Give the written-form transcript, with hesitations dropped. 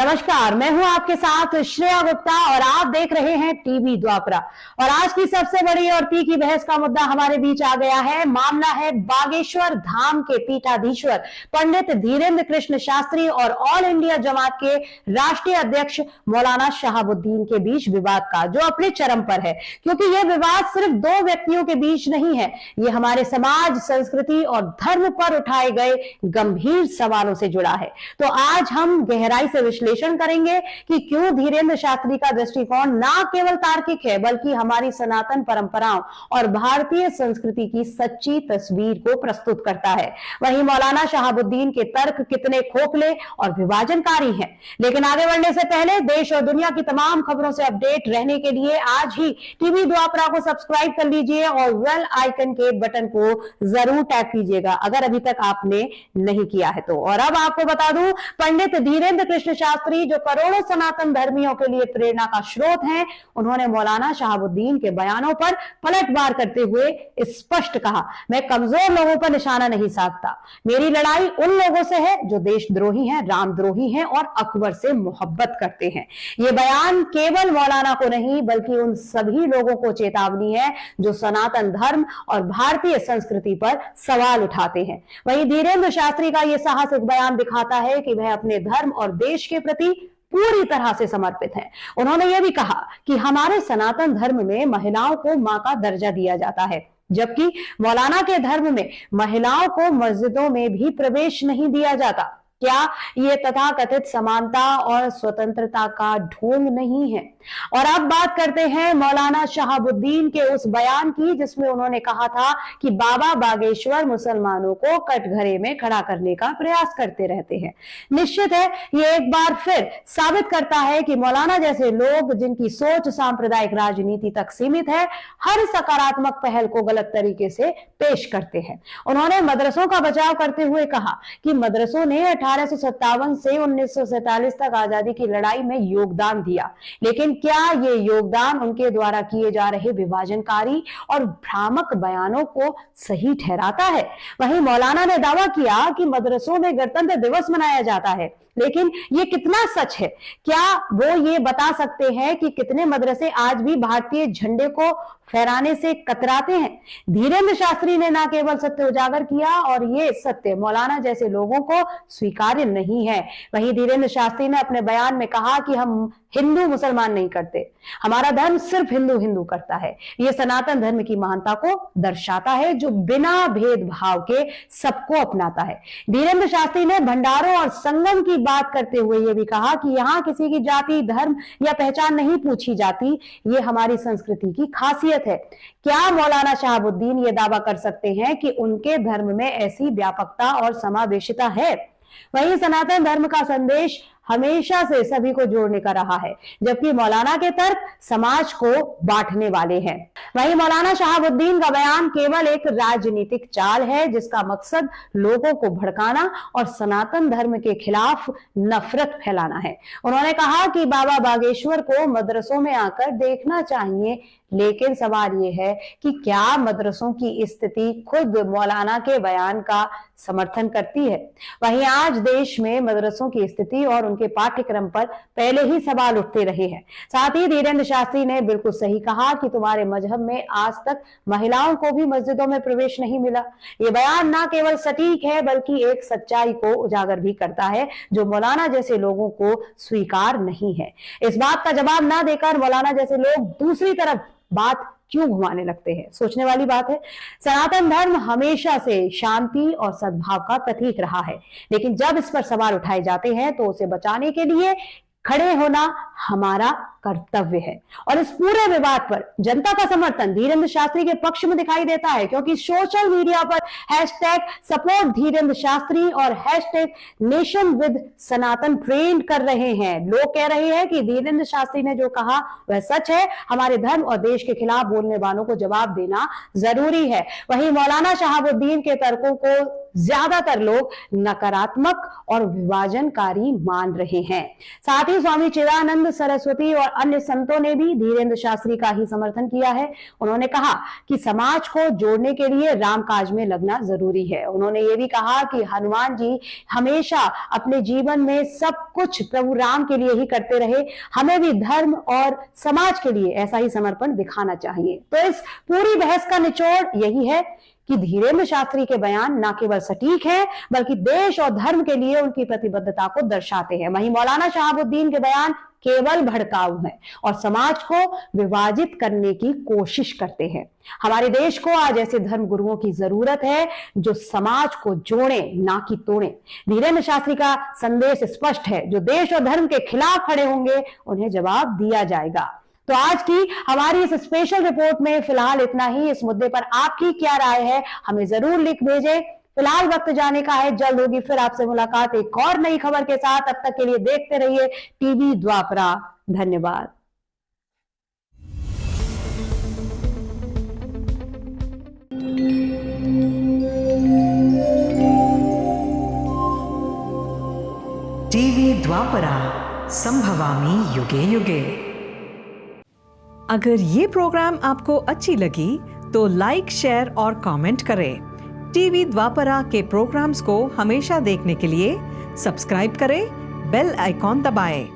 नमस्कार, मैं हूं आपके साथ श्रेया गुप्ता और आप देख रहे हैं टीवी द्वापरा। और आज की सबसे बड़ी और तीखी बहस का मुद्दा हमारे बीच आ गया है। मामला है बागेश्वर धाम के पीठाधीश्वर पंडित धीरेन्द्र कृष्ण शास्त्री और ऑल इंडिया जमात के राष्ट्रीय अध्यक्ष मौलाना शहाबुद्दीन के बीच विवाद का, जो अपने चरम पर है। क्योंकि यह विवाद सिर्फ दो व्यक्तियों के बीच नहीं है, ये हमारे समाज, संस्कृति और धर्म पर उठाए गए गंभीर सवालों से जुड़ा है। तो आज हम गहराई से विश्लेषण करेंगे कि क्यों धीरेन्द्र शास्त्री का दृष्टिकोण न केवल तार्किक है, बल्कि हमारी सनातन परंपराओं और भारतीय संस्कृति की सच्ची तस्वीर को प्रस्तुत करता है। वहीं मौलाना शहाबुद्दीन के तर्क कितने खोखले और विभाजनकारी हैं। लेकिन आगे बढ़ने से पहले देश और दुनिया की तमाम खबरों से अपडेट रहने के लिए आज ही टीवी द्वापरा को सब्सक्राइब कर लीजिए और बेल आइकन के बटन को जरूर टैप कीजिएगा अगर अभी तक आपने नहीं किया है तो। और अब आपको बता दूं, पंडित धीरेन्द्र कृष्ण शास्त्री, जो करोड़ों सनातन धर्मियों के लिए प्रेरणा का स्रोत हैं, उन्होंने मौलाना शहाबुद्दीन के बयानों पर पलटवार करते हुए स्पष्ट कहा, मैं कमजोर लोगों पर निशाना नहीं साधता। मेरी लड़ाई उन लोगों से है जो देशद्रोही हैं, रामद्रोही हैं और अकबर से मोहब्बत करते हैं। ये बयान केवल मौलाना को नहीं, बल्कि उन सभी लोगों को चेतावनी है जो सनातन धर्म और भारतीय संस्कृति पर सवाल उठाते हैं। वहीं धीरेन्द्र शास्त्री का यह साहसिक बयान दिखाता है कि वह अपने धर्म और देश के प्रति पूरी तरह से समर्पित है। उन्होंने यह भी कहा कि हमारे सनातन धर्म में महिलाओं को मां का दर्जा दिया जाता है, जबकि मौलाना के धर्म में महिलाओं को मस्जिदों में भी प्रवेश नहीं दिया जाता। क्या ये तथाकथित समानता और स्वतंत्रता का ढोंग नहीं है? और अब बात करते हैं मौलाना शहाबुद्दीन के उस बयान की, जिसमें उन्होंने कहा था कि बाबा बागेश्वर मुसलमानों को कटघरे में खड़ा करने का प्रयास करते रहते हैं। निश्चित है, ये एक बार फिर साबित करता है कि मौलाना जैसे लोग, जिनकी सोच सांप्रदायिक राजनीति तक सीमित है, हर सकारात्मक पहल को गलत तरीके से पेश करते हैं। उन्होंने मदरसों का बचाव करते हुए कहा कि मदरसों ने 1857 से 1947 तक आजादी की लड़ाई में योगदान दिया, लेकिन क्या ये योगदान उनके द्वारा किए जा रहे विभाजनकारी और भ्रामक बयानों को सही ठहराता है? वहीं मौलाना ने दावा किया कि मदरसों में गणतंत्र दिवस मनाया जाता है, लेकिन ये कितना सच है? क्या वो ये बता सकते हैं कि कितने मदरसे आज भी भारतीय झंडे को फहराने से कतराते हैं? धीरेन्द्र शास्त्री ने न केवल सत्य उजागर किया, और ये सत्य मौलाना जैसे लोगों को स्वीकार्य नहीं है। वहीं धीरेन्द्र शास्त्री ने अपने बयान में कहा कि हम हिंदू मुसलमान नहीं करते, हमारा धर्म सिर्फ हिंदू हिंदू करता है। यह सनातन धर्म की महानता को दर्शाता है, जो बिना भेदभाव के सबको अपनाता है। धीरेन्द्र शास्त्री ने भंडारों और संगम की बात करते हुए यह भी कहा कि यहाँ किसी की जाति, धर्म या पहचान नहीं पूछी जाती, ये हमारी संस्कृति की खासियत है। क्या मौलाना शहाबुद्दीन ये दावा कर सकते हैं कि उनके धर्म में ऐसी व्यापकता और समावेशिता है? वहीं सनातन धर्म का संदेश हमेशा से सभी को जोड़ने का रहा है, जबकि मौलाना के तर्क समाज को बांटने वाले हैं। वहीं मौलाना शहाबुद्दीन का बयान केवल एक राजनीतिक चाल है, जिसका मकसद लोगों को भड़काना और सनातन धर्म के खिलाफ नफरत फैलाना है। उन्होंने कहा कि बाबा बागेश्वर को मदरसों में आकर देखना चाहिए, लेकिन सवाल यह है कि क्या मदरसों की स्थिति खुद मौलाना के बयान का समर्थन करती है? वहीं आज देश में मदरसों की स्थिति और उनके पाठ्यक्रम पर पहले ही सवाल उठते रहे हैं। साथ ही धीरेन्द्र शास्त्री ने बिल्कुल सही कहा कि तुम्हारे मजहब में आज तक महिलाओं को भी मस्जिदों में प्रवेश नहीं मिला। ये बयान न केवल सटीक है, बल्कि एक सच्चाई को उजागर भी करता है, जो मौलाना जैसे लोगों को स्वीकार नहीं है। इस बात का जवाब न देकर मौलाना जैसे लोग दूसरी तरफ बात क्यों घुमाने लगते हैं? सोचने वाली बात है। सनातन धर्म हमेशा से शांति और सद्भाव का प्रतीक रहा है, लेकिन जब इस पर सवाल उठाए जाते हैं तो उसे बचाने के लिए खड़े होना हमारा कर्तव्य है। और इस पूरे विवाद पर जनता का समर्थन धीरेन्द्र शास्त्री के पक्ष में दिखाई देता है, क्योंकि सोशल मीडिया पर हैशटैग सपोर्ट धीरेन्द्र शास्त्री और hashtag nation with Sanatan trend कर रहे हैं। लोग कह रहे हैं कि धीरेन्द्र शास्त्री ने जो कहा वह सच है, हमारे धर्म और देश के खिलाफ बोलने वालों को जवाब देना जरूरी है। वहीं मौलाना शहाबुद्दीन के तर्कों को ज्यादातर लोग नकारात्मक और विभाजनकारी मान रहे हैं। साथ ही स्वामी चिदानंद सरस्वती और अन्य संतों ने भी धीरेन्द्र शास्त्री का ही समर्थन किया है। उन्होंने कहा कि समाज को जोड़ने के लिए रामकाज में लगना जरूरी है। उन्होंने ये भी कहा कि हनुमान जी हमेशा अपने जीवन में सब कुछ प्रभु राम के लिए ही करते रहे, हमें भी धर्म और समाज के लिए ऐसा ही समर्पण दिखाना चाहिए। तो इस पूरी बहस का निचोड़ यही है कि धीरेन्द्र शास्त्री के बयान न केवल सटीक हैं, बल्कि देश और धर्म के लिए उनकी प्रतिबद्धता को दर्शाते हैं। वहीं मौलाना शहाबुद्दीन के बयान केवल भड़काऊ हैं और समाज को विभाजित करने की कोशिश करते हैं। हमारे देश को आज ऐसे धर्म गुरुओं की जरूरत है जो समाज को जोड़े, ना कि तोड़े। धीरेन्द्र शास्त्री का संदेश स्पष्ट है, जो देश और धर्म के खिलाफ खड़े होंगे उन्हें जवाब दिया जाएगा। तो आज की हमारी इस स्पेशल रिपोर्ट में फिलहाल इतना ही। इस मुद्दे पर आपकी क्या राय है हमें जरूर लिख भेजें। फिलहाल वक्त जाने का है, जल्द होगी फिर आपसे मुलाकात एक और नई खबर के साथ। तब तक के लिए देखते रहिए टीवी द्वापरा। धन्यवाद। टीवी द्वापरा, संभवामि युगे युगे। अगर ये प्रोग्राम आपको अच्छी लगी तो लाइक, शेयर और कमेंट करें। टीवी द्वापरा के प्रोग्राम्स को हमेशा देखने के लिए सब्सक्राइब करें, बेल आइकॉन दबाएं।